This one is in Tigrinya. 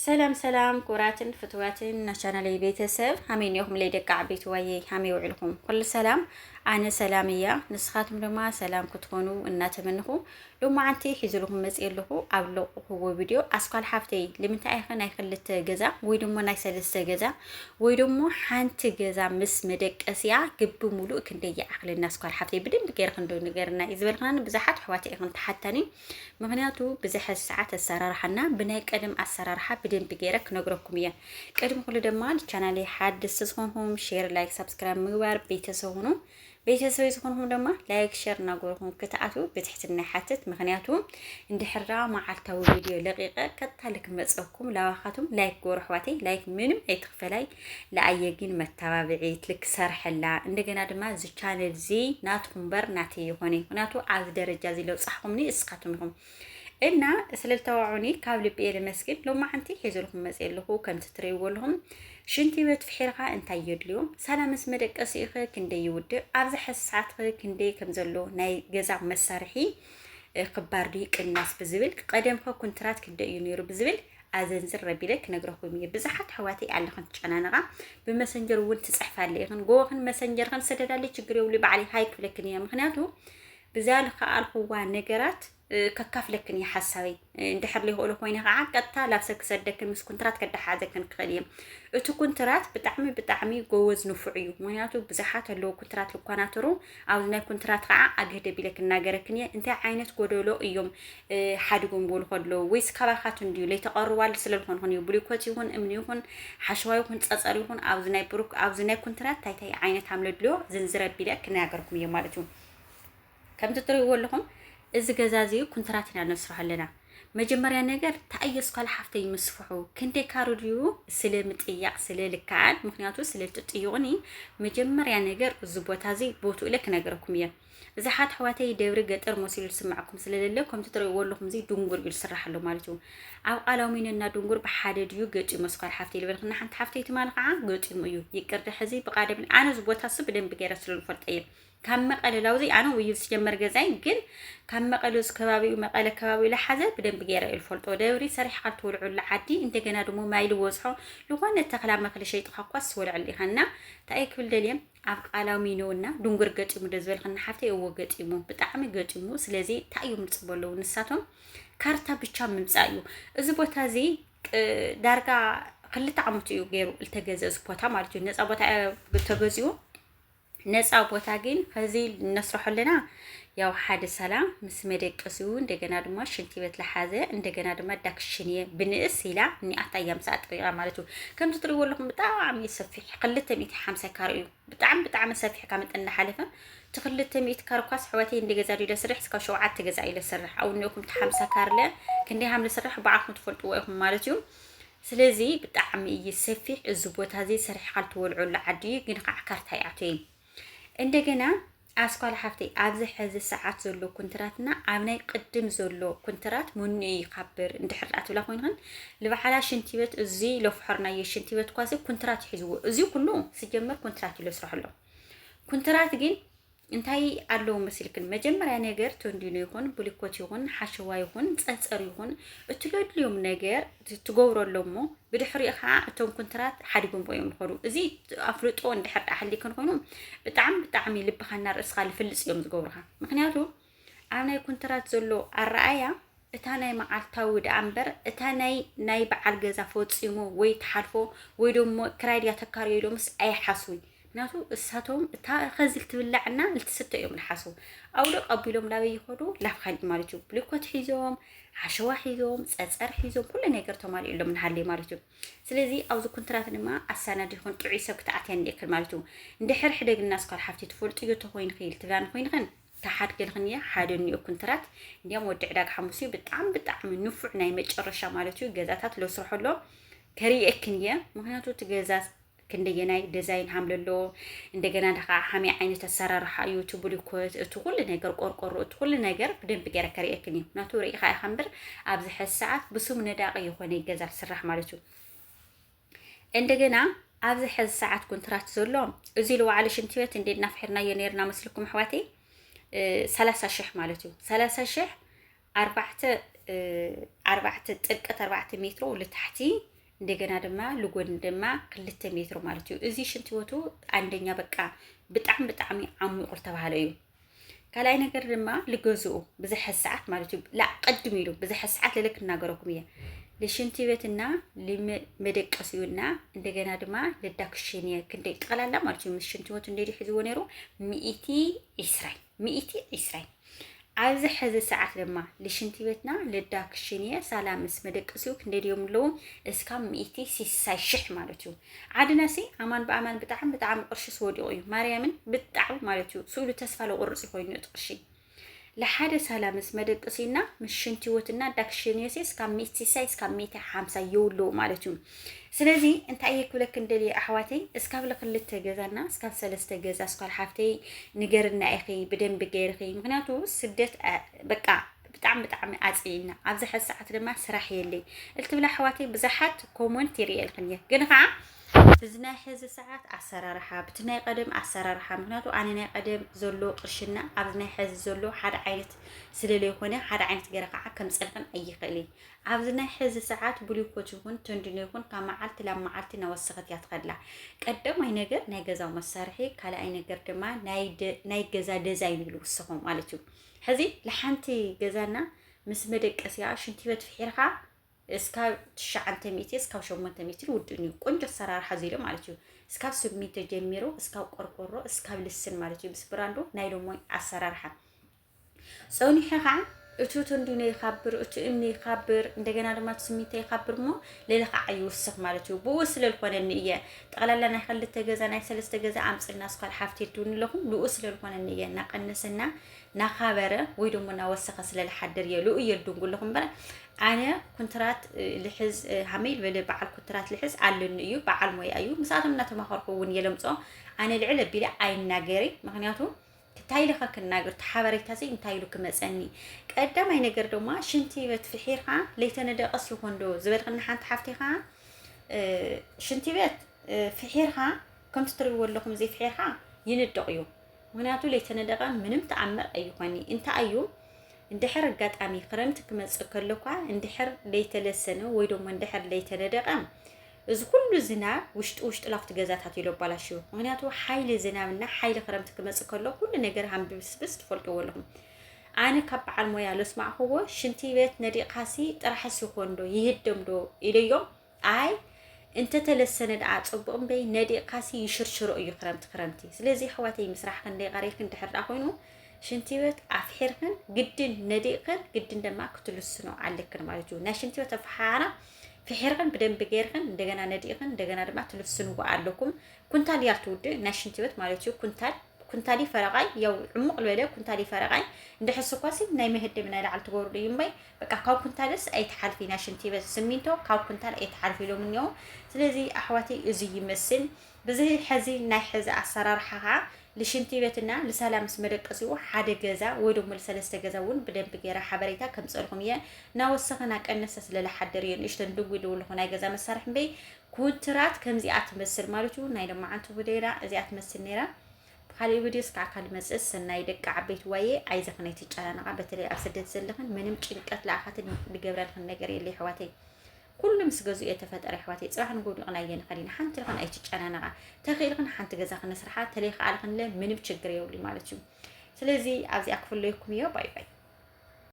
سلام سلام كوراتن فتواتن نشانالي بيتسب همين يوم ليدك عبيت وياي همي وعلكم كل سلام أنا سلامية نسخاتم لما سلام كتكونوا النات منه لما عنتي حزلهم مسئل له أو هو فيديو أسقال حفتي لمن تأخذ خلت جزا ويدمو نايسلست جزا ويدمو حنت جزا مس مدك أسيا جب ملوك كندي عقل الناس قال حفتي بدين بغير خندو نغيرنا إذا بلغنا بزحت حواتي إخن تحتني مغنياتو بزح الساعات السرار حنا بناك قدم السرار حب بدين بغيرك نغركم يا قدم كل دمان القناه حد سسخونهم شير لايك سبسكرايب مغبار بيتسونو بيتسوي يسخونهم دما لايك شير نغركم كتعتو بتحتنا حتت مغنياتو اندحرا معلتاو فيديو دقيقه كتالك مصكم لاواخاتم لايك غورحواتي لايك منم ايتخفلاي لايغين متابعي تلك سرحلا እንደገና ድማ እዚ ቻናል ዚ ናትኩም በር ናቲ ይሆነኝ ናቱ አዝ ደረጃ ዚ ለው صحكمني اسقاتمكم እና ስለልተዋዑኒ ካብ ልብ የለመስግን ሎማ አንቲ ሄዘልኩም መጽየልኹ ከም ትትሪውልሁም ሽንቲ ቤት ፍሒርካ እንታይ የድልዮም ሰላምስ መደቀስ ይኸ ክንደይ ይውድ ኣብዚ ሕሳት ክንደይ ከም ዘሎ ናይ ገዛ መሳርሒ ክባርዲ ቅናስ ብዝብል ቀደምከ ኮንትራት ክንደይ ነይሩ ብዝብል አዘንዝር ረቢለክ ነግረኩም ይብዛሓት حواتي ኣለኹን ጨናናጋ በመሰንጀር ወን ትጽሕፋለ ይኸን ጎኸን መሰንጀር ከን ሰደዳለ ችግር ይውል ባዓሊ ሃይ ክፍለክን ምክንያቱ بزالخ الخوا نجارات ككفلكني حسابي اندحر لي هقوله وين قعدت لابسك صدق مس كونترات كده حاجه كان خليم اتو كونترات بتعمي جوز نفعيو معناته بزحات لو كونترات لو كاناترو او نا كونترات قع اجهد بيلك ناغركني انت عينت غدولو ايوم حدغون بول خدلو ويس كباخات انديو لي تقروال سللهون هون يبليكوت يكون امني يكون حشواي يكون تصصر يكون او زناي بروك او زناي كونترات تايتاي عينت عملدلو زنزر بيلك ناغركم يمالتو كم تطريقوا لهم إذا جزازيو كونتراتنا نسرح لنا مجمريا نجار تأيس قال حفتي مسفحو كنتي كاروديو سلمت إياق سلالك عاد مخنياتو سلالت تيوني مجمريا نجار الزبوتازي بوتو لك نجاركم يا إذا حد حواتي دوري قطر موسيل سمعكم سلالكم تطريقوا لهم زي دونغور يسرح له مالتو أو قالوا مين إن دونغور بحدديو قطي مسقال حفتي اللي بلغنا حنت حفتي تمالق عاد قطي ميو يكرد حزي بقادم أنا زبوتاز بدن بجيرة سلالفرطية كم مقالة لوزي أنا ويوسف جمر جزاين جن كم مقالة كبابي ومقالة كبابي لحظة بدن بجيرة الفلط ودوري صريح قلت والعل عادي أنت جنا دمو مايل وزحو لو كان التقلام مقالة شيء تحقق سوال على خنا تأكل الدليل عبق على مينونا دونجر جت مدزول خنا حتى هو جت مو بتعمي جت مو سلزي تأيوم تصبلو نساتهم كارتا بتشام من سايو إذا زي درجة خلت عمتيو غيرو التجازز بوتا مالتو الناس أبوتا بتجازيو ناس أبوتاجين هذه نسرح لنا يا واحد سلام مسمرك قسون دجنا دم شنتي بيت لحظة دجنا دم دكشنية بنسيلا إني أتيام ساعة طريقة مالته كم تطرقوا لكم بتاع يسفح قلت 105 كاريو بتاع مسفح كانت أن حلفة تخلت 100 كاركاس حواتي إن جزاري لسرح سكشوا عاد تجزاي لسرح أو إنكم تحمسة كارلة كندي عامل سرح بعرف متفلتوا وهم مالته سلزي بتاع يسفح الزبوت هذه سرح حالته والعل عادي جنقع كارت هيعتين እንደገና አስኳል ሐፍቴ አብዚ ሕዚ ሰዓት ዘሎ ኮንትራትና አብናይ ቅድም ዘሎ ኮንትራት ሙኒ ይኻብር እንድሕርአት ብላ ኮይንከን ለባሓላ ሽንቲ ቤት እዚ ለፍሕርና የሽንቲ ቤት ኳሲ ኮንትራት ሒዝዎ እዚ ኩሉ ሲጀመር ኮንትራት ይለስራሕሎ ኮንትራት ግን እንታይ አለው መስልክን መጀመሪያ ነገር ተንዲኑ ይሆን ብሊኮት ይሆን ሓሸዋ ይሆን ጸጸር ይሆን እትለድልዮም ነገር ትገብረሎሞ ብድሕሪኻ እቶም ኮንትራት ሓዲጎም ቦዮም ይኸዱ እዚ አፍልጦ እንድሕር አሕሊከን ኮይኑ ብጣዕሚ ልብኻና ርእስኻ ልፍልጽ እዮም ዝገብሩኻ ምክንያቱ ኣብ ናይ ኮንትራት ዘሎ አረኣያ እታ ናይ መዓልታዊ ዳንበር እታ ናይ በዓል ገዛ ፈጽሞ ወይ ተሓልፎ ወይ ደሞ ክራይድያ ተካርዮ ኢሎምስ ኣይሓስቡይ ناتو الساتوم تا خزل تبلعنا التستة يوم الحاسو أو لو قبلهم لا بيخدو لا خالد مالتو بلوكات حيزوم عشوا حيزوم سأر حيزوم كل نيجرتو مالي إلا من حالي مالتو سلزي أو ذو كنتراتنا ما السنة دي هون تعيسى كتعتين ديك مالتو ندحر حدا الناس قال حفتي تفول تيجي تخوين خيل تبان خوين خن كحد كل خنية حد إني كنترات اليوم ودع داك حمصي بتعم نفع نايمة الرشة مالتو جزاتات لو صرح له كري أكنية مهناتو تجازات كندينا ديزاين عامللو እንደገና دخا حامي عينه تسررح يوتيوب ليكوت كل ነገር ቆርቆሮ كل ነገር بدن بغير كريكني ناتوري خا خمبر ابز حسات بسم نداق يሆነ ይገዛል ስራህ ማለቱ እንደገና ابز حسات ኮንትራት ዘሎ እዚ ለዋዓለ ሽንቲ ቤት እንደና ፍሕርና የነርና መስልኩም حواتي 30000 ማለቱ 30000 4 ጥልቀት 4 ሜትር ወለታሕቲ እንደገና ድማ ልጎን ድማ 2 ሜትር ማለት እዩ እዚ ሽንትወቱ አንደኛ በቃ በጣም ዓሚቁ ተባሃለ እዩ ካላይ ነገር ድማ ልገዝኡ ብዙሕ ሰዓት ማለት እዩ ላ ቀድም ኢሉ ብዙሕ ሰዓት ለለክ እናገረኩም እየ ለሽንቲ ቤትና ለመደቀሲውና እንደገና ድማ ለዳክሽኒየ ክንደይ ጠቅላላ ማለት እዩ ሽንትወቱ እንደዲ ሒዝዎ ነይሩ 120 ኣብዚ ሕዚ ሰዓት ድማ ለሽንቲ ቤትና ለዳክሽኒየ ሳላምስ መደቀሲው ክንደይ ድዮም ለው እስካ 160,000 ማለት እዩ ዓድናሲ አማን በአማን በጣም ቅርሺ ወዲቁ እዩ ማርያምን በጣም ማለት እዩ ስኡሉ ተስፋ ለቁርጽ ኮይኑ ጥቅሺ ለሓደ ሳላምስ መደቀሲና ምሽንቲወትና ዳክሽኒየሲ እስካ 160 እስካ 150 ይውሉ ማለት እዩ ስለዚ እንታይ ይክብለክ እንደሊ አሕዋተይ እስካ ብለክልተ ገዛና እስካ 3 ገዛ እስካ ሓፍተይ ንገርና ኢኺ በደንብ ገይርኺ ምክንያቱ ስደት በቃ በጣም አጽይና ኣብዚ ሰዓት ድማ ስራሕ የለይ እልትብላ አሕዋተይ ብዙሓት ኮሜንት ይርየልክን ግን ከዓ ብዝናይ ሕዚ ሰዓት አሰራርሓ ብትናይ ቀደም አሰራርሓ ምክንያቱ አነ ናይ ቀደም ዘሎ ቅርሽና ኣብዚ ናይ ሕዚ ዘሎ ሓደ ዓይነት ስለለ ይኮነ ሓደ ዓይነት ገረ ከዓ ከም ፀልቅን ኣይኽእል ኣብዚ ናይ ሕዚ ሰዓት ብሉኮት ይኹን ተንድኖ ይኹን ካብ መዓልቲ ናብ መዓልቲ ናወሰኸት ያትኸላ ቀደማይ ነገር ናይ ገዛው መሳርሒ ካልኣይ ነገር ድማ ናይ ገዛ ዲዛይን ይብሉ ወሰኹም ማለት እዩ ሕዚ ለሓንቲ ገዛና ምስ መደቀስያ ሽንቲ ቤት ፍሒርካ እስካ 900 እስካ 800 ውድን እዩ ቆንጆ አሰራርሓ ዚለ ማለት እዩ እስካ 800 ጀሚሮ እስካ ቆርቆሮ እስካ ልስን ማለት እዩ ብስብራንዶ ናይ ደሞ አሰራርሓ ጾኒኸ እቱ ተንዱነ ይኻብር እቱ እምኒ ይኻብር እንደገና ድማ ስሚተ ይኻብር ሞ ለለኻ አይወስኽ ማለት እዩ ብወስለ ልኮነኒ እየ ጠቅላላ ናይ 2 ገዛ ናይ 3 ገዛ አምጽልና እስካል ሓፍቴ ድውን ለኹም ልኡስለ ልኮነኒ እየ ናቀነሰና ናኻበረ ወይ ደሞ ናወሰኸ ስለልሓድር የሉ እየልዱን ለኹም በረ አነ ኮንትራት ልሕዝ ሃመይል በለ በዓል ኮንትራት ልሕዝ አለኒ እዩ በዓል ሞያ እዩ ምሳቶም እናተማኸርኩ እውን የለምጾ አነ ልዕለ ቢለ አይናገሪ ምክንያቱ ታይልኻ ክናገር ተሓበሬታሲ እንታይሉ ክመጸኒ ቀዳማይ ነገር ድማ ሽንቲ ቤት ፍሒርካ ለይተነደቀስ ይኮንዶ ዝበልክና ሓንቲ ሓፍቲኻ ሽንቲ ቤት ፍሒርካ ከምቲ ትሪእዎ ኣለኹም ዘይ ፍሒርካ ይንደቅ እዩ ምክንያቱ ለይተነደቀ ምንም ተአምር አይኮኒ እንታይ እዩ እንድሕር አጋጣሚ ክረምት ክመጽእ ከለኳ እንድሕር ለይተለሰነ ወይ ደሞ እንድሕር ለይተነደቀ እዚ ኩሉ ዝናብ ውሽጥ ላፍት ገዛታት ይለባላሽው ምክንያቱ ሓይሊ ዝናብና ሓይሊ ክረምት ክመጽእ ከሎ ኩሉ ነገር ሃምብስብስ ትፈልጥዎ ኣለኹም አነ ካብ በዓል ሞያ ለስማዕኽዎ ሽንቲ ቤት ነዲቃሲ ጥራሕስ ይኮንዶ ይህደምዶ ኢለዮም አይ እንተ ተለሰነ ዳ ጽቡቕ እምበይ ነዲቃሲ ይሽርሽሮ እዩ ክረምቲ ስለዚ ሕዋተይ ምስራሕ ክንደይ ቀሪልክ እንድሕር ዳ ኮይኑ ሽንቲ ቤት አፍሒርክን ግድን ነዲቅን ግድን ደማ ክትልስኖ አለክን ማለት እዩ ናይ ሽንቲ ቤት አፍሓራ ፍሒርክን በደንብ ገይርክን እንደገና ነዲቅን እንደገና ድማ ትልስንዎ አለኩም ኩንታል ያልትውድ ናይ ሽንቲ ቤት ማለት እዩ ኩንታሊ ፈረቃይ ያው ዕሙቅ ለለ ኩንታሊ ፈረቃይ እንደሕስኳሲ ናይ መህደም ናይ ላዕል ትገብሩ ይምበይ በቃ ካብ ኩንታልስ አይተሓልፊ ናይ ሽንቲ ቤት ስሚንቶ ካብ ኩንታል አይተሓልፊ ሎም ነው ስለዚ አሕዋቲ እዚ ይመስል በዚ ሕዚ ናይ ሕዚ አሰራርሓ ለሽንቲ ቤትና ለሰላምስ መደቀሲው ሓደ ገዛ ወይ ደሞ ለሰለስተ ገዛውን በደንብ ገራ ሓበሬታ ከም ጸልኩም የ ናወሰኸና ቀነሰ ስለለሓደር የንሽተን ድጉ ደውልኹ ናይ ገዛ መሳርሕ እምበይ ኩንትራት ከምዚኣ ትመስል ማለት እዩ ናይ ደማ ዓንቱ ብደራ እዚኣ ትመስል ነራ ብካልእ ቪድዮስ ካካል መጽስ ናይ ደቂ ዓበይት ዋየ አይዘኽነይ ትጫናነቃ በተለይ ኣብ ስደት ዘለኽን ምንም ጭንቀት ለኣኻትን ልገብረልክን ነገር የለ ሕዋተይ كلهم سجزوا يتفتر حواتي صراحة نقول لقنا ين خلينا حنت لقنا أي تجانا تخيلنا حنت جزا خنا صراحة تليق على خنا من بتشجري ولي مالتشو سلزي عايز أقفل لكم يا باي باي